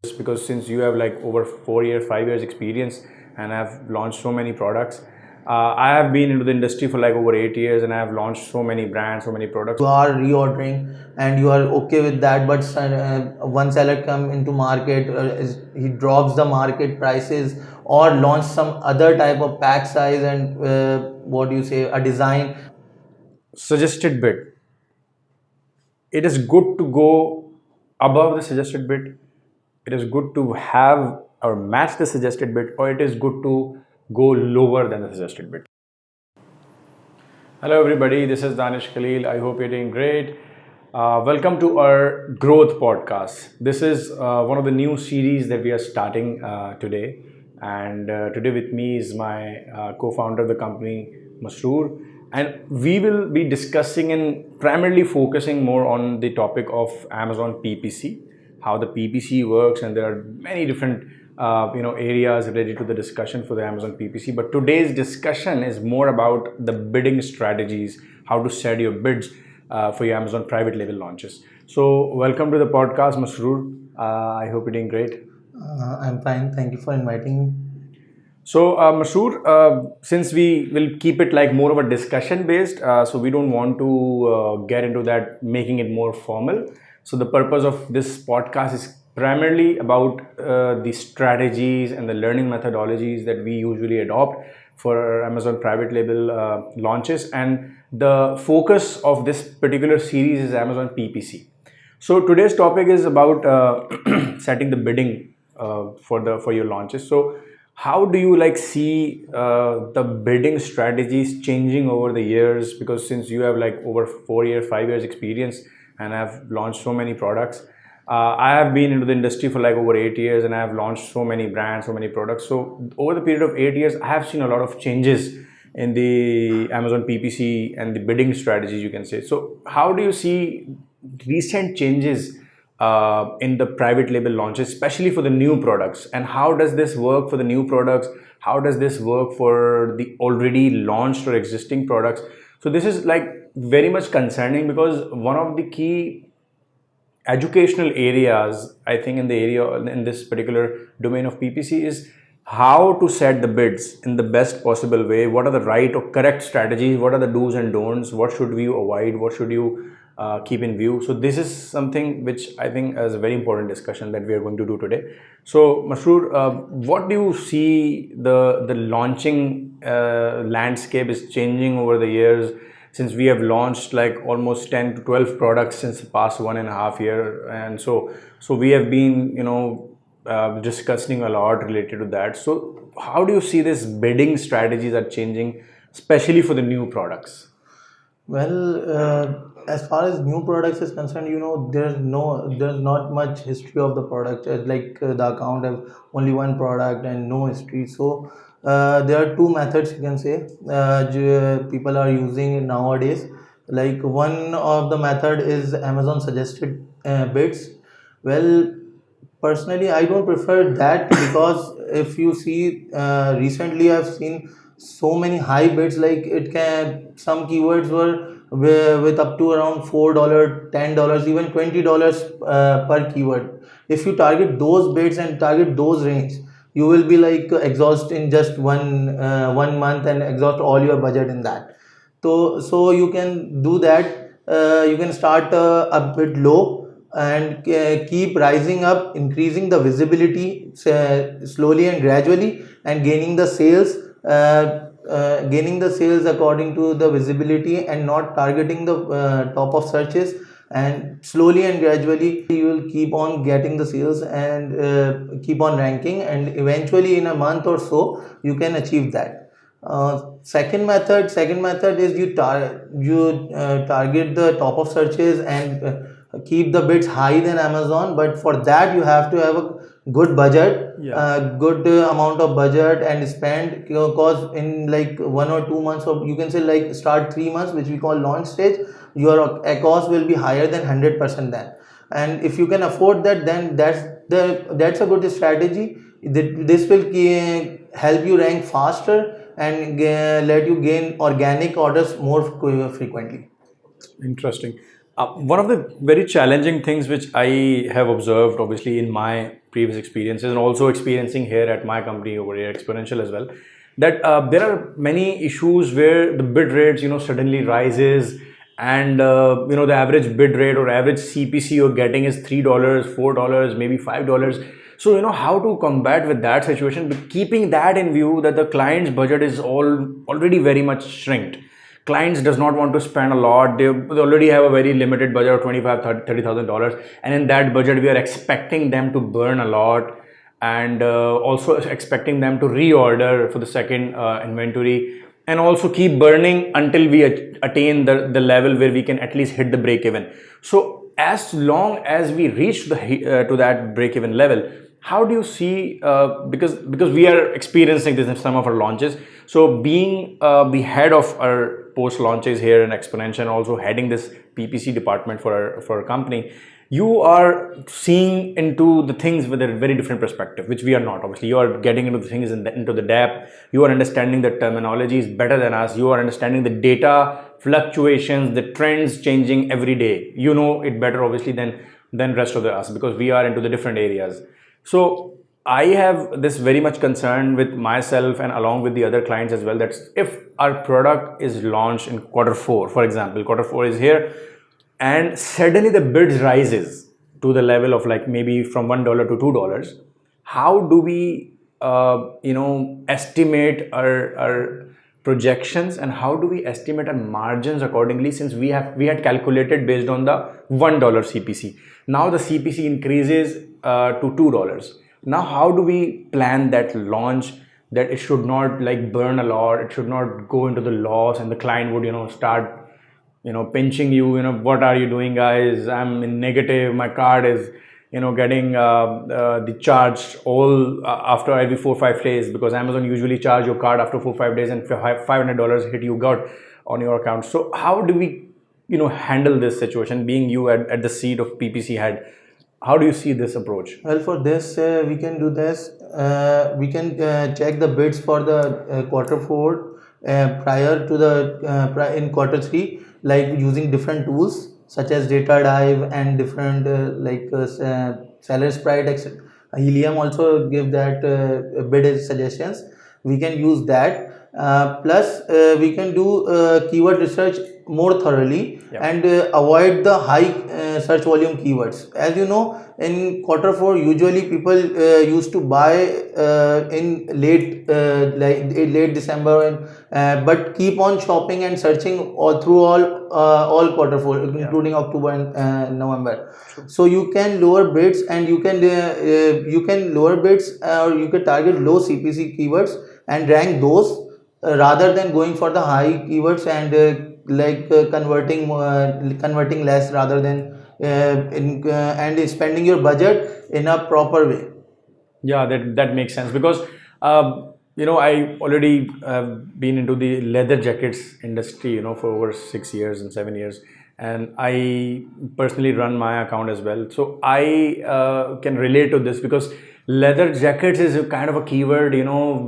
because since you have like over 4 years, 5 years experience and I've launched so many products. I have been into the industry for like over 8 years and I have launched so many brands, so many products. You are reordering and you are okay with that, but one seller come into market, he drops the market prices or launch some other type of pack size and what do you say, a design. Suggested bid. It is good to go above the suggested bid. It is good to have or match the suggested bid, or it is good to go lower than the suggested bid. Hello everybody, this is Danish Khalil. I hope you're doing great. Welcome to our growth podcast. This is one of the new series that we are starting today. And today with me is my co-founder of the company, Masroor. And we will be discussing and primarily focusing more on the topic of Amazon PPC, how the PPC works, and there are many different areas related to the discussion for the Amazon PPC. But today's discussion is more about the bidding strategies, how to set your bids for your Amazon private label launches. So welcome to the podcast, Masroor. I hope you're doing great. I'm fine. Thank you for inviting me. So, Masroor, since we will keep it like more of a discussion based, so we don't want to get into that, making it more formal. So, the purpose of this podcast is primarily about the strategies and the learning methodologies that we usually adopt for Amazon private label launches. And the focus of this particular series is Amazon PPC. So, today's topic is about setting the bidding for your launches. So, how do you like see the bidding strategies changing over the years? Because since you have like over 4 years, 5 years experience and I've launched so many products, I have been into the industry for like over 8 years and I have launched so many brands, so many products. So over the period of 8 years, I have seen a lot of changes in the Amazon PPC and the bidding strategies, you can say. So how do you see recent changes in the private label launches, especially for the new products, and how does this work for the new products? How does this work for the already launched or existing products? So this is like very much concerning, because one of the key educational areas, I think, in this particular domain of PPC is how to set the bids in the best possible way. What are the right or correct strategies? What are the do's and don'ts? What should you avoid? What should you keep in view? So this is something which I think is a very important discussion that we are going to do today. So Masroor, what do you see the launching landscape is changing over the years, since we have launched like almost 10 to 12 products since the past 1.5 year, and so we have been discussing a lot related to that. So how do you see this bidding strategies are changing, especially for the new products? Well, as far as new products is concerned, there's not much history of the product. The account have only one product and no history. So there are two methods, you can say, people are using nowadays. Like, one of the method is Amazon suggested bids. Well, personally, I don't prefer that, because if you see, recently I've seen so many high bids. Like, some keywords were with up to around $4, $10, even $20 per keyword. If you target those bids and target those range, you will be like exhaust in just one month and exhaust all your budget in that. So you can do that. You can start a bit low and keep rising up, increasing the visibility slowly and gradually, and gaining the sales according to the visibility, and not targeting the top of searches. And slowly and gradually you will keep on getting the sales and keep on ranking, and eventually in a month or so you can achieve that. Second method is you target the top of searches and keep the bids high than Amazon. But for that you have to have a good budget, good amount of budget and spend, because in like 1 or 2 months, or you can say like start 3 months, which we call launch stage, your cost will be higher than 100% then. And if you can afford that, then that's a good strategy. This will help you rank faster and let you gain organic orders more frequently. Interesting. One of the very challenging things which I have observed, obviously, in my previous experiences and also experiencing here at my company over here, Exponential as well, that there are many issues where the bid rates, suddenly rises, and the average bid rate or average CPC you're getting is $3, $4, maybe $5. So how to combat with that situation, but keeping that in view that the client's budget is already very much shrinked. Clients does not want to spend a lot. They already have a very limited budget of $25,000, $30,000, and in that budget we are expecting them to burn a lot, and also expecting them to reorder for the second inventory, and also keep burning until we attain the level where we can at least hit the break even. So as long as we reach to that break even level, how do you see, because we are experiencing this in some of our launches, so being the head of our post launches here in Exponential, and also heading this PPC department for our company, you are seeing into the things with a very different perspective, which we are not. Obviously, you are getting into the things into the depth. You are understanding the terminologies better than us. You are understanding the data fluctuations, the trends changing every day. You know it better, obviously, than rest of us, because we are into the different areas. So I have this very much concern with myself and along with the other clients as well, that if our product is launched in Q4, for example, Q4 is here, and suddenly the bids rises to the level of like maybe from $1 to $2, how do we estimate our projections, and how do we estimate our margins accordingly, since we had calculated based on the $1 CPC. Now the CPC increases to $2. Now how do we plan that launch, that it should not like burn a lot, it should not go into the loss, and the client would start pinching you, what are you doing, guys? I'm in negative, my card is getting the charge all after every 4-5 days, because Amazon usually charge your card after 4-5 days, and $500 hit you got on your account. So how do we handle this situation, being you at the seat of PPC head? How do you see this approach? Well, for this, we can do this. We can check the bids for the Q4 prior to the in Q3, like using different tools such as Data Dive and different Seller Sprite, etc. Helium also give that bid suggestions. We can use that. Plus, we can do keyword research more thoroughly, Yeah. and avoid the high search volume keywords. As you know, in Q4 usually people used to buy in late December, but keep on shopping and searching all Q4, including October and November. So you can lower bids, and you can lower bids, or you can target low CPC keywords and rank those, rather than going for the high keywords and converting less, rather than and spending your budget in a proper way. Yeah, that makes sense, because I already have been into the leather jackets industry for over 6 years and 7 years, and I personally run my account as well, so I can relate to this, because leather jackets is a kind of a keyword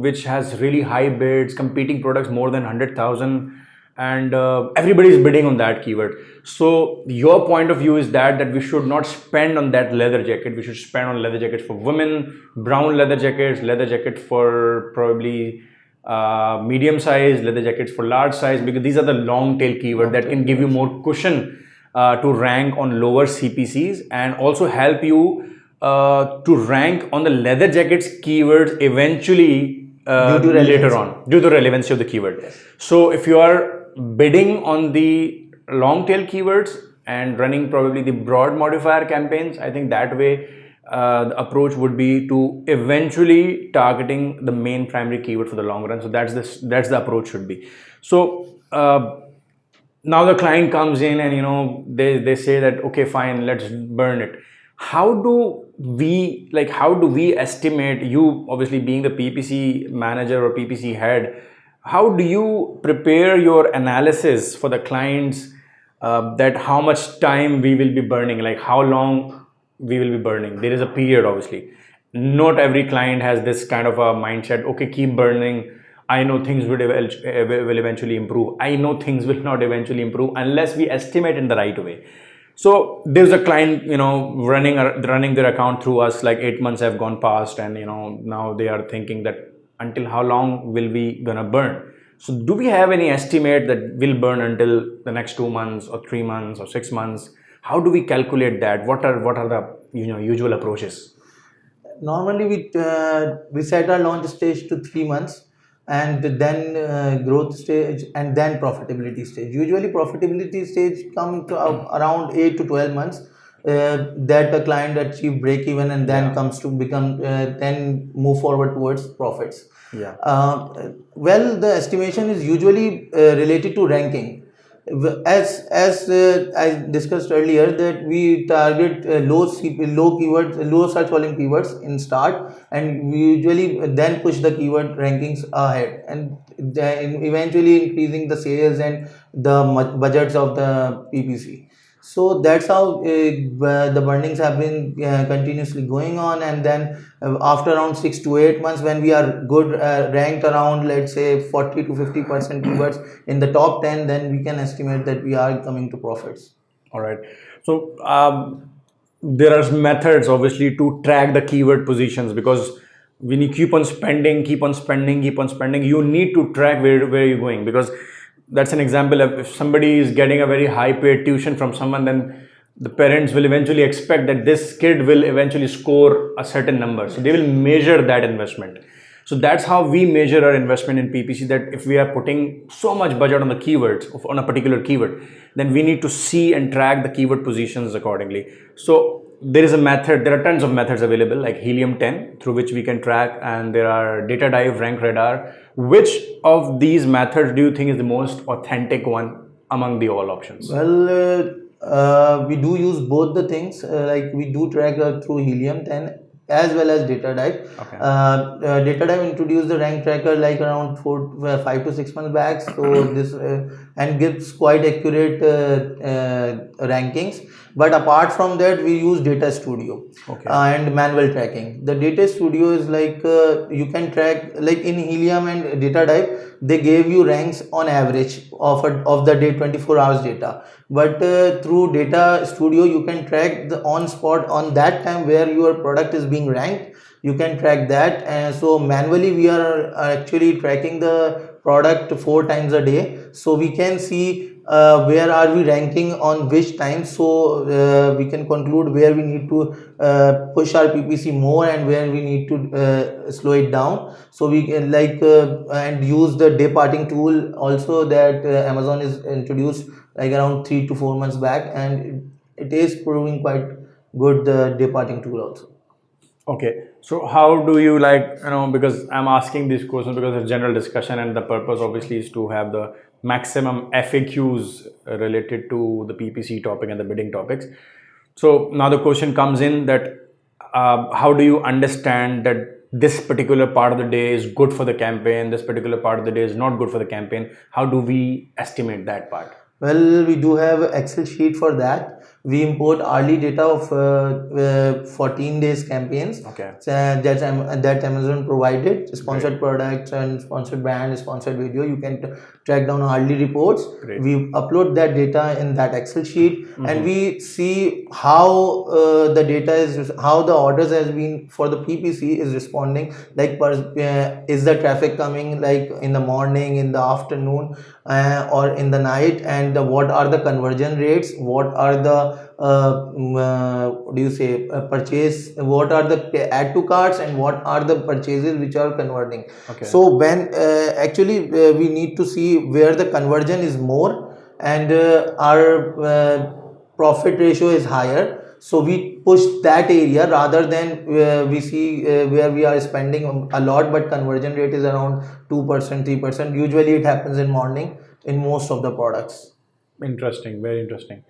which has really high bids, competing products more than 100,000, and everybody is bidding on that keyword. So your point of view is that we should not spend on that leather jacket. We should spend on leather jackets for women, brown leather jackets for probably medium size, leather jackets for large size, because these are the long tail keyword that can give you more cushion to rank on lower CPCs, and also help you to rank on the leather jackets keywords eventually later on, due to relevancy of the keyword. Yes. So if you are bidding on the long tail keywords and running probably the broad modifier campaigns, I think that way the approach would be to eventually targeting the main primary keyword for the long run. So that's the approach should be. So now the client comes in and they say that okay, fine, let's burn it. How do we estimate, you obviously being the PPC manager or PPC head, how do you prepare your analysis for the clients, that how much time we will be burning, like how long we will be burning? There is a period, obviously. Not every client has this kind of a mindset, okay, keep burning. I know things will eventually improve. I know things will not eventually improve unless we estimate in the right way. So there's a client, running their account through us, like 8 months have gone past, and now they are thinking that until how long will we gonna burn? So do we have any estimate that will burn until the next 2 months or 3 months or 6 months? How do we calculate that? What are the usual approaches? Normally, we set our launch stage to 3 months, and then growth stage, and then profitability stage. Usually, profitability stage come to around 8 to 12 months. That the client achieve break even, and then comes to become then move forward towards profits. Yeah. Well, the estimation is usually related to ranking. As I discussed earlier, that we target low keywords, low search volume keywords in start, and we usually then push the keyword rankings ahead, and then eventually increasing the sales and the budgets of the PPC. So that's how the burnings have been continuously going on, and then after around 6 to 8 months, when we are good ranked around, let's say, 40 to 50% keywords in the top 10, then we can estimate that we are coming to profits. All right. So there are methods, obviously, to track the keyword positions, because when you keep on spending, you need to track where you're going, because that's an example of, if somebody is getting a very high paid tuition from someone, then the parents will eventually expect that this kid will eventually score a certain number. So they will measure that investment. So that's how we measure our investment in PPC, that if we are putting so much budget on the keywords, on a particular keyword, then we need to see and track the keyword positions accordingly. So there is a method, there are tons of methods available, like Helium 10, through which we can track, and there are Data Dive, Rank Radar. Which of these methods do you think is the most authentic one among the all options? Well, we do use both the things. Like we do track through Helium 10 as well as Data Dive. Okay. Data Dive introduced the rank tracker like around 5 to 6 months back. So this and gives quite accurate rankings. But apart from that, we use Data Studio. Okay. And manual tracking. The Data Studio is like you can track, like in Helium and Data Dive, they gave you ranks on average of the day 24 hours data. But through Data Studio, you can track the on spot on that time where your product is being ranked. You can track that, and so manually we are actually tracking the product 4 times a day, so we can see where are we ranking on which time, so we can conclude where we need to push our PPC more and where we need to slow it down. So we can and use the Dayparting tool also that Amazon is introduced like around 3 to 4 months back, and it is proving quite good, the Dayparting tool also. Okay, so how do you because I'm asking these questions because it's general discussion, and the purpose obviously is to have the maximum FAQs related to the PPC topic and the bidding topics. So now the question comes in that how do you understand that this particular part of the day is good for the campaign, this particular part of the day is not good for the campaign? How do we estimate that part? Well, we do have an Excel sheet for that. We import hourly data of 14 days campaigns. Okay. That Amazon provided, sponsored products and sponsored brand, sponsored video. You can track down hourly reports. Great. We upload that data in that Excel sheet, and we see how the data is, how the orders has been for the PPC is responding. Like, is the traffic coming like in the morning, in the afternoon, or in the night, and what are the conversion rates, what are the purchase, what are the add to carts, and what are the purchases which are converting. Okay. So when actually we need to see where the conversion is more and our profit ratio is higher, so we push that area rather than we see where we are spending a lot but conversion rate is around 2%, 3%. Usually it happens in morning in most of the products. Interesting, very interesting.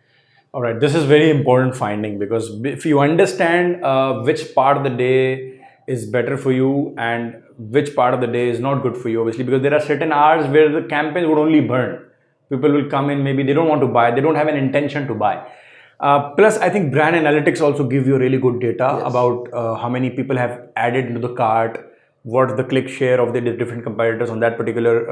All right, this is very important finding, because if you understand which part of the day is better for you and which part of the day is not good for you, obviously, because there are certain hours where the campaigns would only burn. People will come in, maybe they don't want to buy, they don't have an intention to buy. Plus, I think brand analytics also give you really good data. Yes. About how many people have added into the cart, what the click share of the different competitors on that particular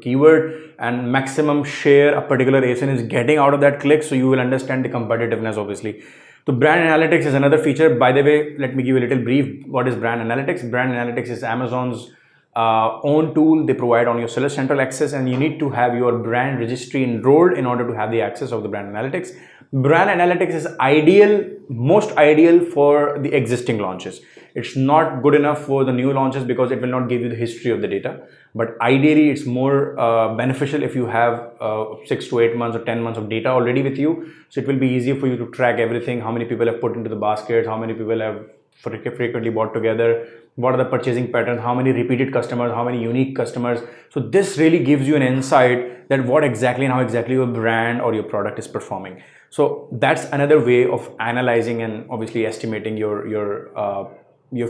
keyword, and maximum share a particular ASIN is getting out of that click. So you will understand the competitiveness, obviously. So brand analytics is another feature. By the way, let me give you a little brief. What is brand analytics? Brand analytics is Amazon's own tool they provide on your Seller Central access, and you need to have your brand registry enrolled in order to have the access of the brand analytics. Brand analytics is most ideal for the existing launches. It's not good enough for the new launches because it will not give you the history of the data. But ideally, it's more beneficial if you have 6 to 8 months or 10 months of data already with you. So it will be easier for you to track everything, how many people have put into the baskets, how many people have frequently bought together, what are the purchasing patterns, how many repeated customers, how many unique customers. So this really gives you an insight that what exactly and how exactly your brand or your product is performing. So that's another way of analyzing and obviously estimating your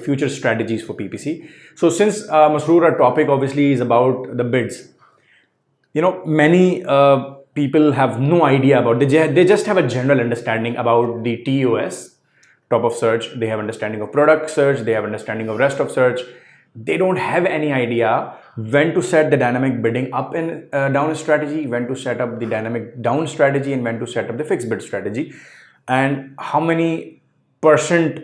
future strategies for PPC. So since Masroor, our topic obviously is about the bids. Many people have no idea about, they just have a general understanding about the TOS, top of search. They have understanding of product search, they have understanding of rest of search. They don't have any idea when to set the dynamic bidding up and down strategy, when to set up the dynamic down strategy, and when to set up the fixed bid strategy, and how much percent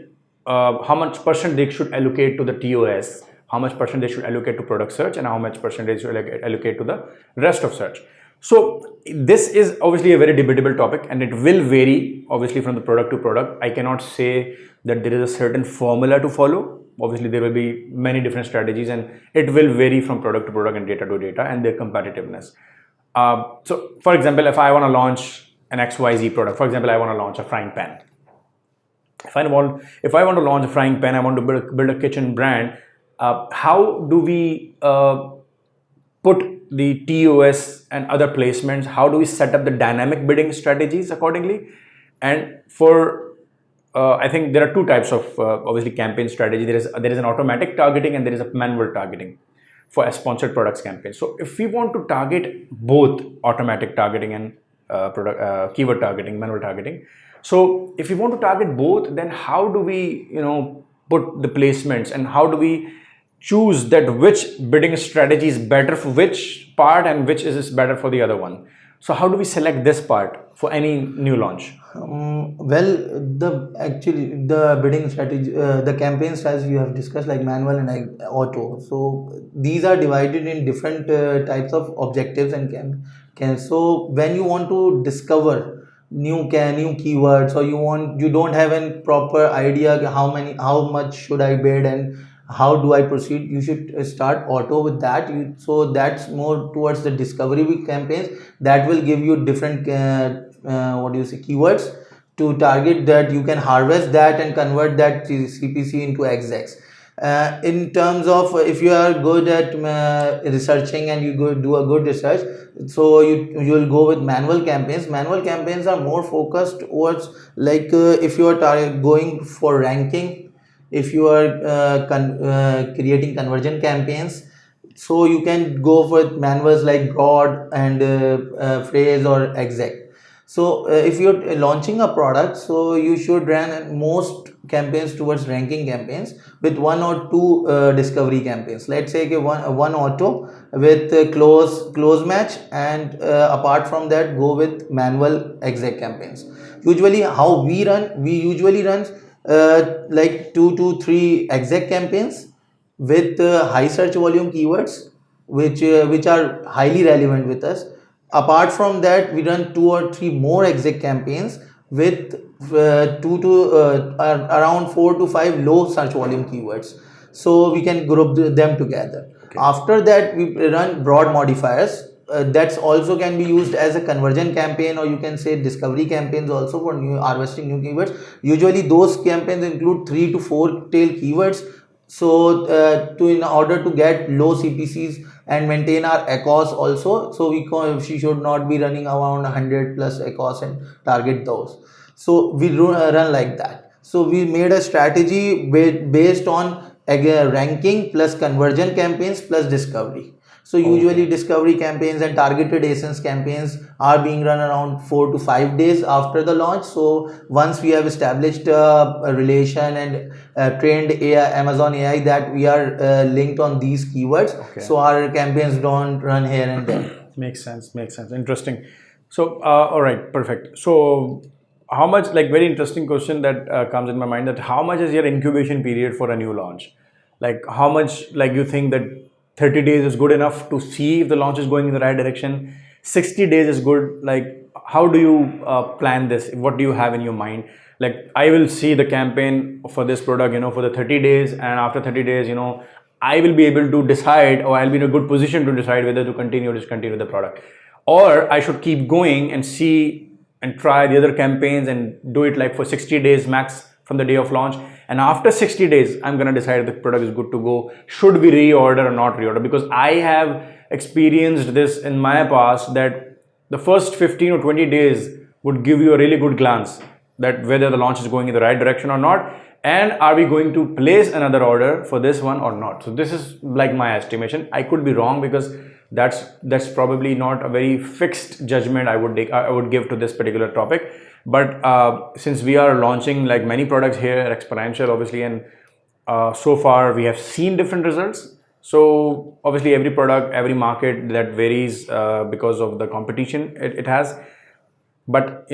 they should allocate to the TOS, how much percent they should allocate to product search, and how much percent they should allocate to the rest of search. So this is obviously a very debatable topic, and it will vary obviously from the product to product. I cannot say that there is a certain formula to follow. Obviously there will be many different strategies, and it will vary from product to product and data to data and their competitiveness. So for example, if I want to launch an XYZ product, for example, I want to launch a frying pan. If I want to launch a frying pan, I want to build a kitchen brand. How do we put the TOS and other placements? How do we set up the dynamic bidding strategies accordingly? And for I think there are two types of obviously campaign strategy. There is an automatic targeting and there is a manual targeting for a sponsored products campaign. So if we want to target both automatic targeting and keyword targeting, manual targeting. So if we want to target both, then how do we put the placements, and how do we choose that which bidding strategy is better for which part and which is better for the other one? So how do we select this part for any new launch? The bidding strategy, the campaign strategy you have discussed, like manual and auto. So these are divided in different types of objectives and can. So when you want to discover new keywords, or you don't have a proper idea how much should I bid and how do I proceed, you should start auto with that. So that's more towards the discovery campaigns that will give you different keywords to target, that you can harvest that and convert that CPC into execs. In terms of if you are good at researching and you do a good research, so you will go with manual campaigns. Manual campaigns are more focused towards if you are going for ranking, if you are creating conversion campaigns, so you can go for manuals like broad and phrase or exact. So if you're launching a product, so you should run most campaigns towards ranking campaigns with one or two discovery campaigns. Let's say one auto with close match, and apart from that go with manual exact campaigns. Usually how we usually run like 2 to 3 exact campaigns with high search volume keywords which are highly relevant with us. Apart from that, we run 2 or 3 more exact campaigns with around 4 to 5 low search volume keywords, so we can group them together. Okay. After that, we run broad modifiers. That's also can be used as a conversion campaign, or you can say discovery campaigns also for harvesting new keywords. Usually those campaigns include 3 to 4 tail keywords. So in order to get low CPCs and maintain our ACOS also, so she should not be running around 100 plus ACOS and target those. So we run like that. So we made a strategy based on ranking plus conversion campaigns plus discovery. So usually discovery campaigns and targeted ASINs campaigns are being run around 4 to 5 days after the launch. So once we have established a relation and trained Amazon AI that we are linked on these keywords, so our campaigns don't run here and there. Makes sense. Interesting. So, all right, perfect. So, how much, like, very interesting question that comes in my mind, that how much is your incubation period for a new launch? Like, how much, like, you think that 30 days is good enough to see if the launch is going in the right direction? 60 days is good. Like, how do you plan this? What do you have in your mind? Like, I will see the campaign for this product, for the 30 days, and after 30 days, I will be able to decide, or I'll be in a good position to decide whether to continue or discontinue the product. Or I should keep going and see and try the other campaigns and do it like for 60 days max from the day of launch. And after 60 days, I'm going to decide if the product is good to go. Should we reorder or not reorder? Because I have experienced this in my past, that the first 15 or 20 days would give you a really good glance that whether the launch is going in the right direction or not, and are we going to place another order for this one or not. So this is like my estimation. I could be wrong, because that's probably not a very fixed judgment I would give to this particular topic. But since we are launching like many products here at Exponential, obviously, and so far we have seen different results. So obviously every product, every market, that varies because of the competition it has. But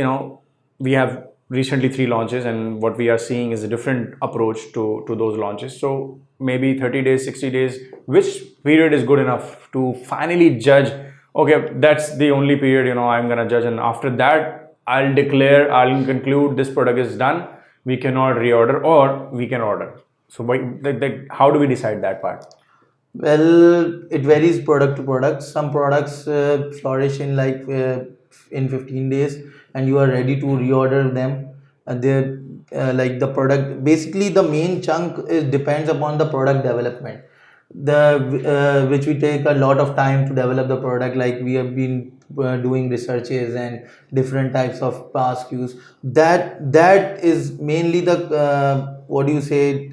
we have recently 3 launches, and what we are seeing is a different approach to those launches. So maybe 30 days, 60 days, which period is good enough to finally judge, okay, that's the only period I'm gonna judge, and after that I'll conclude this product is done, we cannot reorder, or we can order. So how do we decide that part? Well, it varies product to product. Some products flourish in in 15 days, and you are ready to reorder them. And they like the product. Basically, the main chunk depends upon the product development. Which we take a lot of time to develop the product. Like we have been doing researches and different types of past cues. That is mainly the what do you say,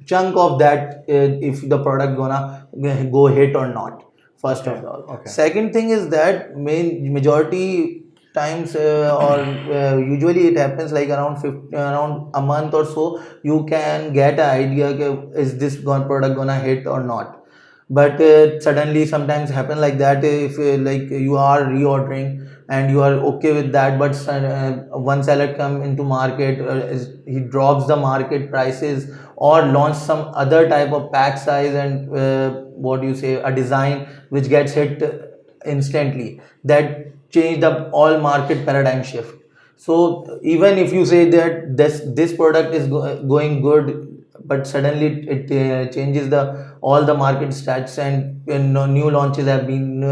chunk of that, if the product gonna go hit or not, first of all. Second thing is that majority times or usually it happens like around a month or so, you can get an idea, okay, is this product gonna hit or not. But suddenly sometimes happen like that, if like you are reordering and you are okay with that, but one seller come into market, he drops the market prices or launch some other type of pack size and what do you say, a design which gets hit instantly, that change the all market paradigm shift. So even if you say that this product is going good, but suddenly it changes all the market stats, and new launches have been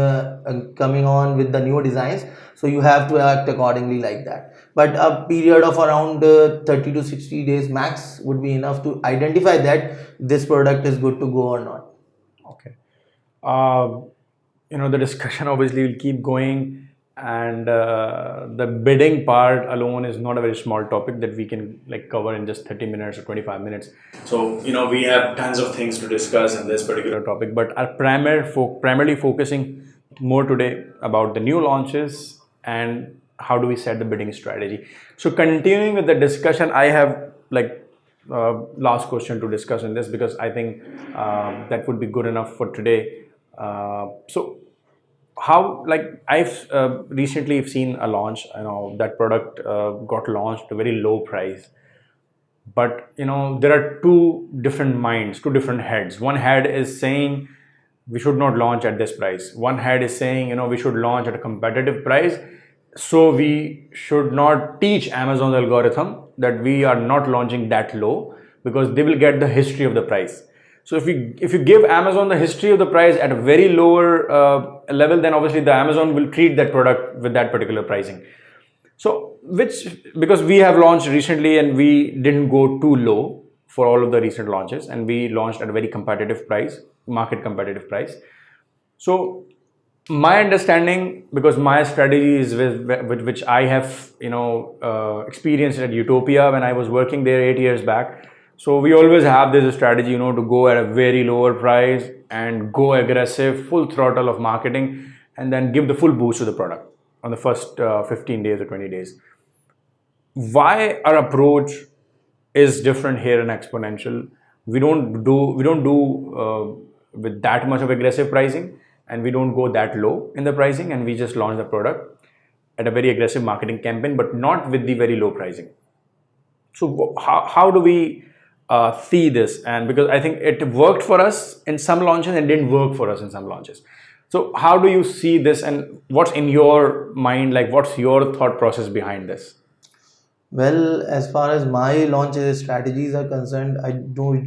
coming on with the new designs, so you have to act accordingly like that. But a period of around 30 to 60 days max would be enough to identify that this product is good to go or not. Okay. The discussion obviously will keep going, and the bidding part alone is not a very small topic that we can like cover in just 30 minutes or 25 minutes. So we have tons of things to discuss in this particular topic, but our primarily focusing more today about the new launches and how do we set the bidding strategy. So continuing with the discussion, I have like last question to discuss in this, because I think that would be good enough for today. So how, like, I've recently seen a launch, that product got launched at a very low price, but there are two different heads. One head is saying we should not launch at this price. One head is saying we should launch at a competitive price, so we should not teach Amazon's algorithm that we are not launching that low, because they will get the history of the price. So if you give Amazon the history of the price at a very lower level, then obviously the Amazon will treat that product with that particular pricing. So because we have launched recently and we didn't go too low for all of the recent launches, and we launched at a very competitive price, market competitive price. So my understanding, because my strategy is with which I have experienced at Utopia when I was working there 8 years back, So we always have this strategy, to go at a very lower price and go aggressive, full throttle of marketing, and then give the full boost to the product on the first 15 days or 20 days. Why our approach is different here in Exponential? We don't do with that much of aggressive pricing, and we don't go that low in the pricing, and we just launch the product at a very aggressive marketing campaign, but not with the very low pricing. So how do we see this? And because I think it worked for us in some launches and didn't work for us in some launches. So how do you see this, and what's in your mind, like what's your thought process behind this? Well, as far as my launch strategies are concerned, I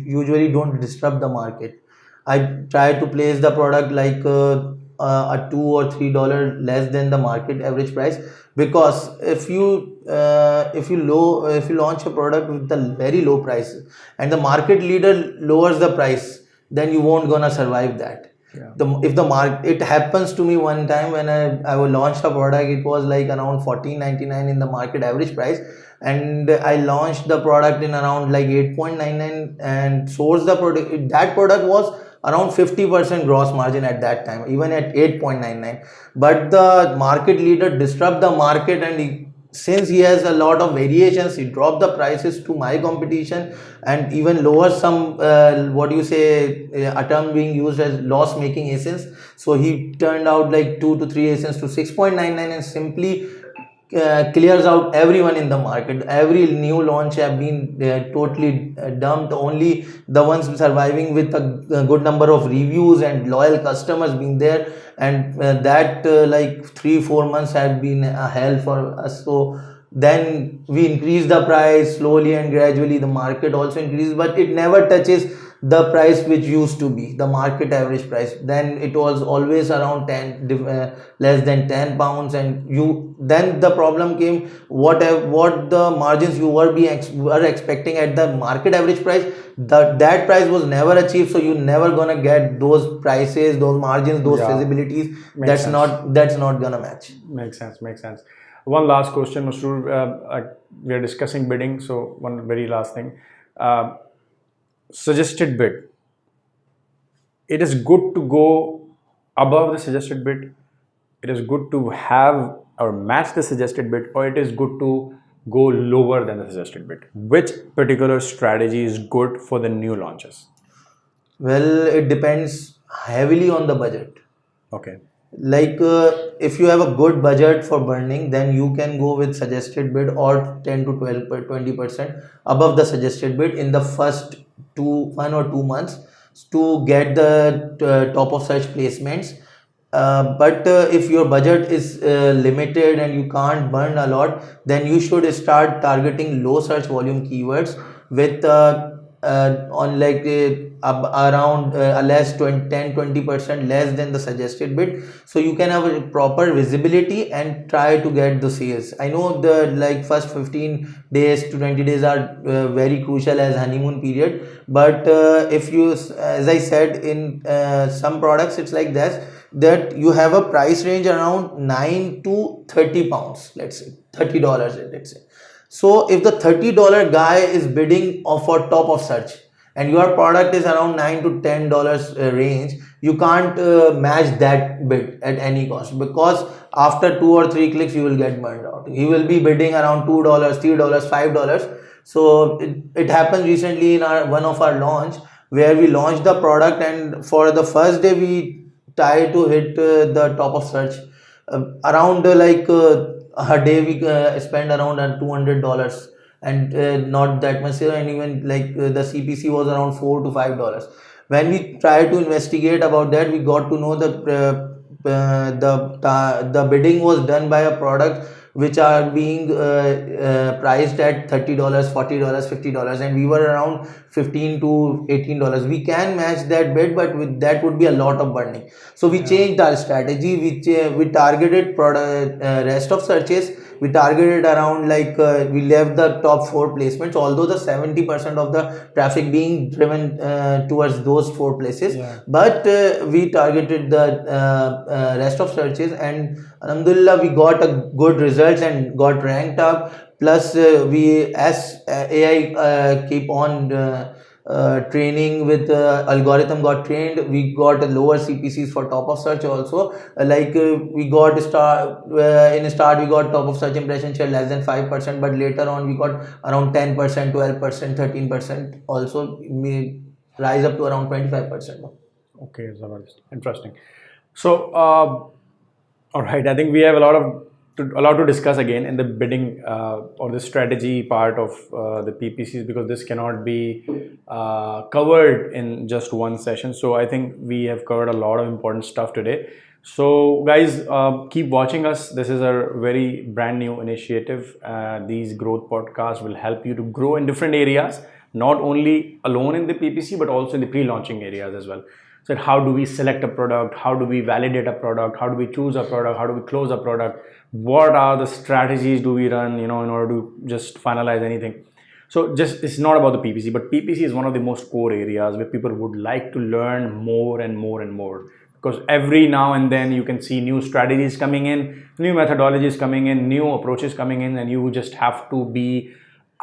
usually don't disrupt the market. I try to place the product like a $2 or $3 less than the market average price, because if you launch a product with the very low price and the market leader lowers the price, then you won't gonna survive that. Yeah. It happens to me one time when I will launch a product. It was like around 14.99 in the market average price, and I launched the product in around like 8.99 and sourced the product. That product was around 50% gross margin at that time, even at 8.99. But the market leader disrupt the market, and since he has a lot of variations, he dropped the prices to my competition and even lower some what do you say, a term being used as loss making ASINs. So he turned out like 2 to 3 ASINs to 6.99 and simply clears out everyone in the market. Every new launch have been totally dumped. Only the ones surviving with a good number of reviews and loyal customers being there, and that like 3-4 months have been a hell for us. So then we increase the price slowly and gradually. The market also increases, but it never touches the price which used to be the market average price. Then it was always around 10 less than 10 pounds, and then the problem came. What the margins you were expecting at the market average price, that price was never achieved. So you never gonna get those prices, those margins, those feasibilities. That's not gonna match. Makes sense. One last question, Masroor. We are discussing bidding, so one very last thing. Suggested bid. It is good to go above the suggested bid. It is good to have or match the suggested bid, or it is good to go lower than the suggested bid. Which particular strategy is good for the new launches? Well, it depends heavily on the budget. Okay. Like if you have a good budget for burning, then you can go with suggested bid or 10 to 20% above the suggested bid in the first 1 or 2 months to get the top of search placements. But if your budget is limited and you can't burn a lot, then you should start targeting low search volume keywords with on like around less 10-20% less than the suggested bid, so you can have a proper visibility and try to get the sales. I know the like first 15 days to 20 days are very crucial as honeymoon period, but if you, as I said, in some products it's like this, that you have a price range around 9 to 30 pounds, let's say $30, let's say. So if the $30 guy is bidding for top of search and your product is around $9 to $10 range, you can't match that bid at any cost, because after 2 or 3 clicks you will get burned out. He will be bidding around $2, $3, $5. So it happened recently in one of our launch, where we launched the product, and for the first day we tried to hit the top of search around a day we spend around $200 and not that much, and even like the CPC was around $4 to $5. When we tried to investigate about that, we got to know that the bidding was done by a product which are being priced at $30, $40, $50, and we were around $15 to $18. We can match that bid, but that would be a lot of burning. So we changed our strategy. We targeted rest of searches. We targeted around we left the top 4 placements, although the 70% of the traffic being driven towards those 4 places. But we targeted the rest of searches, and alhamdulillah we got a good results and got ranked up. Plus, we as AI keep on training with algorithm got trained, we got lower CPCs for top of search also. We got in start we got top of search impression share less than 5%, but later on we got around 10%, 12%, 13% also, may rise up to around 25%. Okay, Zabardast. Interesting. So, all right, I think we have a lot to discuss again in the bidding or the strategy part of the PPCs, because this cannot be covered in just one session. So I think we have covered a lot of important stuff today. So guys, keep watching us. This is a very brand new initiative. These growth podcasts will help you to grow in different areas, not only alone in the PPC, but also in the pre-launching areas as well. So how do we select a product? How do we validate a product? How do we choose a product? How do we close a product? What are the strategies do we run, in order to just finalize anything? So just, it's not about the PPC, but PPC is one of the most core areas where people would like to learn more and more and more, because every now and then you can see new strategies coming in, new methodologies coming in, new approaches coming in, and you just have to be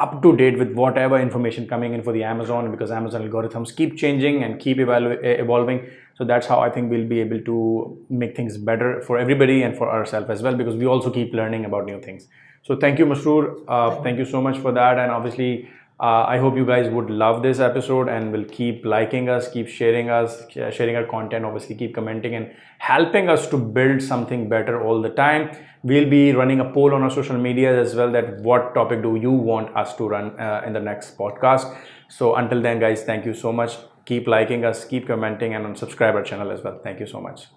up to date with whatever information coming in for the Amazon, because Amazon algorithms keep changing and keep evolving. So that's how I think we'll be able to make things better for everybody and for ourselves as well, because we also keep learning about new things. So thank you, Masroor. Thank you so much for that. And obviously, I hope you guys would love this episode and will keep liking us, keep sharing our content, obviously keep commenting and helping us to build something better all the time. We'll be running a poll on our social media as well, that what topic do you want us to run in the next podcast. So until then, guys, thank you so much. Keep liking us, keep commenting, and subscribe our channel as well. Thank you so much.